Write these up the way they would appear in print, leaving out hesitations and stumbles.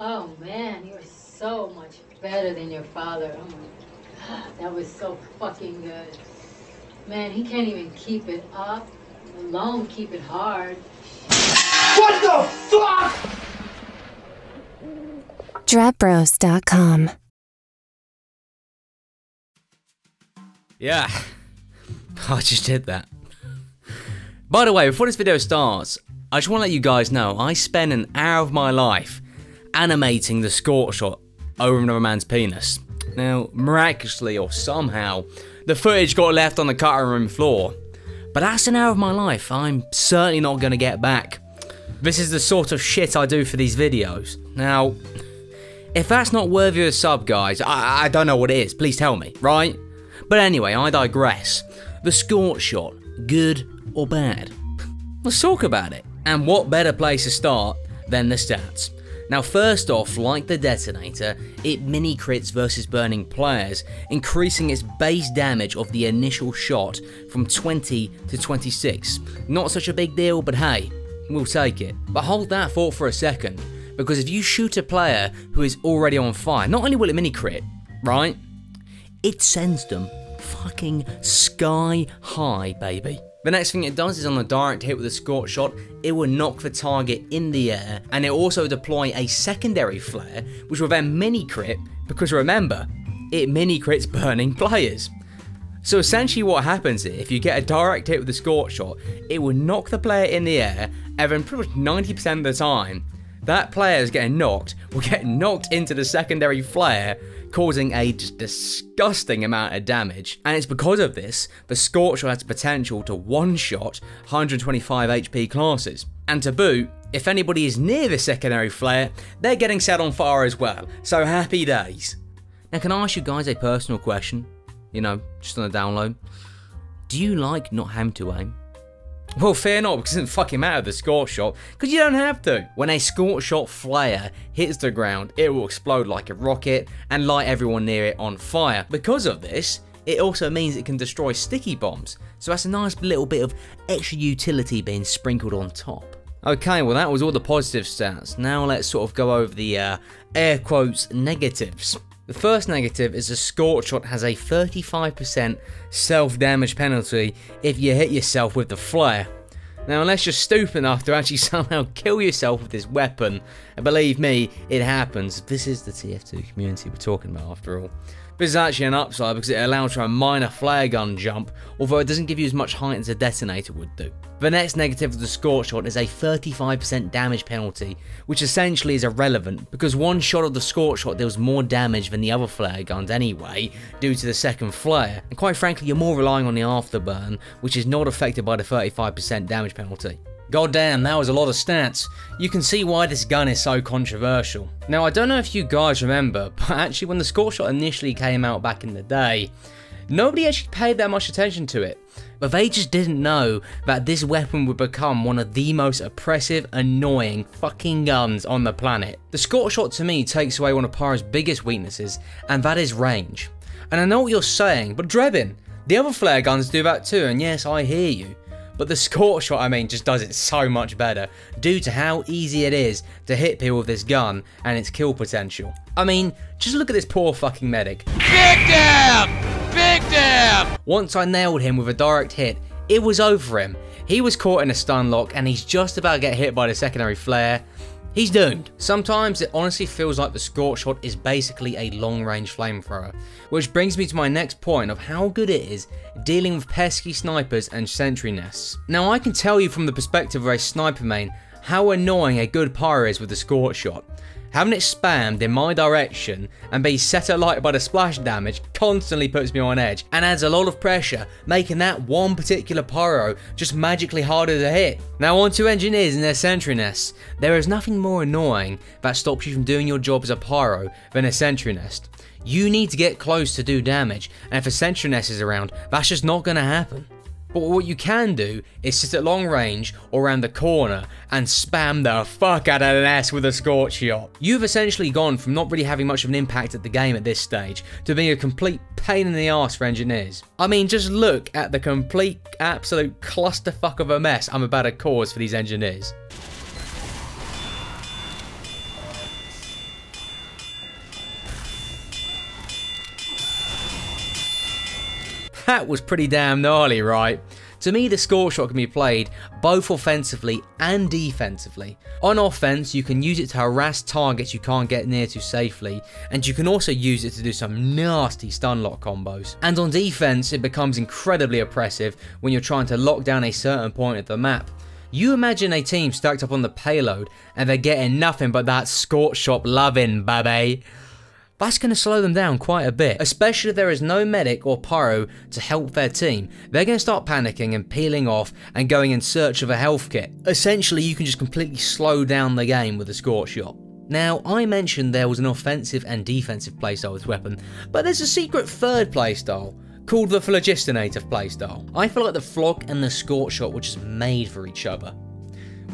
Oh man, you're so much better than your father. Oh my God, that was so fucking good. Man, he can't even keep it up, alone keep it hard. What the fuck? Drapbros.com. Yeah, I just did that. By the way, before this video starts, I just want to let you guys know I spent an hour of my life animating the Scorch shot over another man's penis. Now, miraculously or somehow, the footage got left on the cutting room floor. But that's an hour of my life I'm certainly not going to get back. This is the sort of shit I do for these videos. Now, if that's not worthy of a sub, guys, I don't know what it is. Please tell me, right? But anyway, I digress. The Scorch shot, good or bad? Let's talk about it. And what better place to start than the stats? Now first off, like the detonator, it mini crits versus burning players, increasing its base damage of the initial shot from 20 to 26. Not such a big deal, but hey, we'll take it. But hold that thought for a second, because if you shoot a player who is already on fire, not only will it mini crit, right? It sends them fucking sky high, baby. The next thing it does is on a direct hit with a Scorch shot, it will knock the target in the air, and it will also deploy a secondary flare, which will then mini crit, because remember, it mini crits burning players. So essentially what happens is, if you get a direct hit with the Scorch shot, it will knock the player in the air, and then pretty much 90% of the time, that player is getting knocked, will get knocked into the secondary flare, causing a just disgusting amount of damage. And it's because of this, the Scorch shot has the potential to one-shot 125 HP classes. And to boot, if anybody is near the secondary flare, they're getting set on fire as well, so happy days. Now can I ask you guys a personal question? You know, just on a download. Do you like not having to aim? Well, fear not, because it doesn't fucking matter the Scorch shot, because you don't have to. When a Scorch shot flare hits the ground, it will explode like a rocket and light everyone near it on fire. Because of this, it also means it can destroy sticky bombs, so that's a nice little bit of extra utility being sprinkled on top. Okay, well that was all the positive stats. Now let's sort of go over the air quotes negatives. The first negative is the Scorch shot has a 35% self-damage penalty if you hit yourself with the flare. Now unless you're stupid enough to actually somehow kill yourself with this weapon, and believe me, it happens. This is the TF2 community we're talking about after all. This is actually an upside because it allows for a minor flare gun jump, although it doesn't give you as much height as a detonator would do. The next negative of the Scorch shot is a 35% damage penalty, which essentially is irrelevant because one shot of the Scorch shot deals more damage than the other flare guns anyway, due to the second flare, and quite frankly you're more relying on the afterburn, which is not affected by the 35% damage penalty. God damn, that was a lot of stats. You can see why this gun is so controversial. Now I don't know if you guys remember, but actually when the Scorch shot initially came out back in the day, nobody actually paid that much attention to it. But they just didn't know that this weapon would become one of the most oppressive, annoying fucking guns on the planet. The Scorch shot to me takes away one of Pyro's biggest weaknesses, and that is range. And I know what you're saying, but Drebin, the other flare guns do that too, and yes, I hear you. But the Scorch shot, I mean, just does it so much better due to how easy it is to hit people with this gun and its kill potential. I mean, just look at this poor fucking medic. Big down! Big down! Once I nailed him with a direct hit, it was over for him. He was caught in a stun lock and he's just about to get hit by the secondary flare. He's doomed. Sometimes it honestly feels like the Scorch shot is basically a long-range flamethrower, which brings me to my next point of how good it is dealing with pesky snipers and sentry nests. Now I can tell you from the perspective of a sniper main how annoying a good pyro is with the Scorch shot. Having it spammed in my direction and be set alight by the splash damage constantly puts me on edge and adds a lot of pressure, making that one particular pyro just magically harder to hit. Now on to engineers and their sentry nests. There is nothing more annoying that stops you from doing your job as a pyro than a sentry nest. You need to get close to do damage, and if a sentry nest is around, that's just not going to happen. But what you can do is sit at long range or around the corner and spam the fuck out of an S with a Scorch shot. You've essentially gone from not really having much of an impact at the game at this stage to being a complete pain in the arse for engineers. I mean, just look at the complete absolute clusterfuck of a mess I'm about to cause for these engineers. That was pretty damn gnarly, right? To me, the Scorch shot can be played both offensively and defensively. On offense, you can use it to harass targets you can't get near to safely, and you can also use it to do some nasty stun lock combos. And on defense, it becomes incredibly oppressive when you're trying to lock down a certain point of the map. You imagine a team stacked up on the payload and they're getting nothing but that Scorch shot loving, baby. That's going to slow them down quite a bit, especially if there is no medic or pyro to help their team. They're going to start panicking and peeling off and going in search of a health kit. Essentially, you can just completely slow down the game with a Scorch shot. Now, I mentioned there was an offensive and defensive playstyle with this weapon, but there's a secret third playstyle called the Phlogistinator playstyle. I feel like the Phlog and the Scorch shot were just made for each other.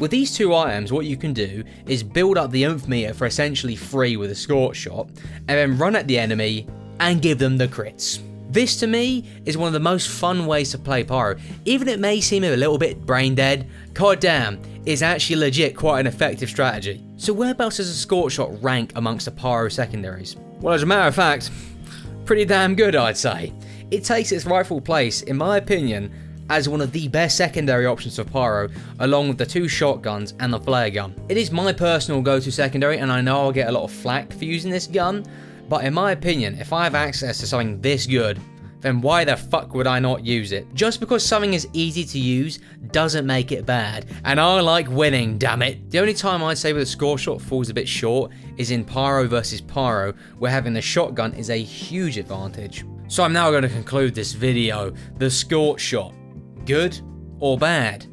With these two items, what you can do is build up the oomph meter for essentially free with a Scorch shot, and then run at the enemy and give them the crits. This to me is one of the most fun ways to play Pyro. Even if it may seem a little bit brain dead, god damn, it's actually legit quite an effective strategy. So whereabouts does a Scorch shot rank amongst the Pyro secondaries? Well, as a matter of fact, pretty damn good, I'd say. It takes its rightful place, in my opinion, as one of the best secondary options for Pyro, along with the two shotguns and the flare gun. It is my personal go-to secondary, and I know I'll get a lot of flack for using this gun, but in my opinion, if I have access to something this good, then why the fuck would I not use it? Just because something is easy to use doesn't make it bad, and I like winning, damn it. The only time I'd say where the Scorch shot falls a bit short is in Pyro versus Pyro, where having the shotgun is a huge advantage. So I'm now going to conclude this video. The Scorch shot. Good or bad?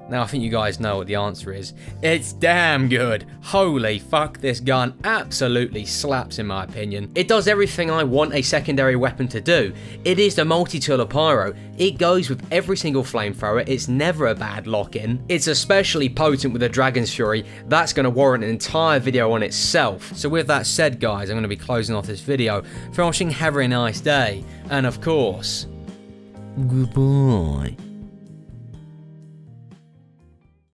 Now I think you guys know what the answer is. It's damn good. Holy fuck, this gun absolutely slaps in my opinion. It does everything I want a secondary weapon to do. It is the multi-tool of Pyro. It goes with every single flamethrower. It's never a bad lock-in. It's especially potent with a Dragon's Fury. That's going to warrant an entire video on itself. So with that said guys, I'm going to be closing off this video. Thanks for watching, have a nice day. And of course, goodbye.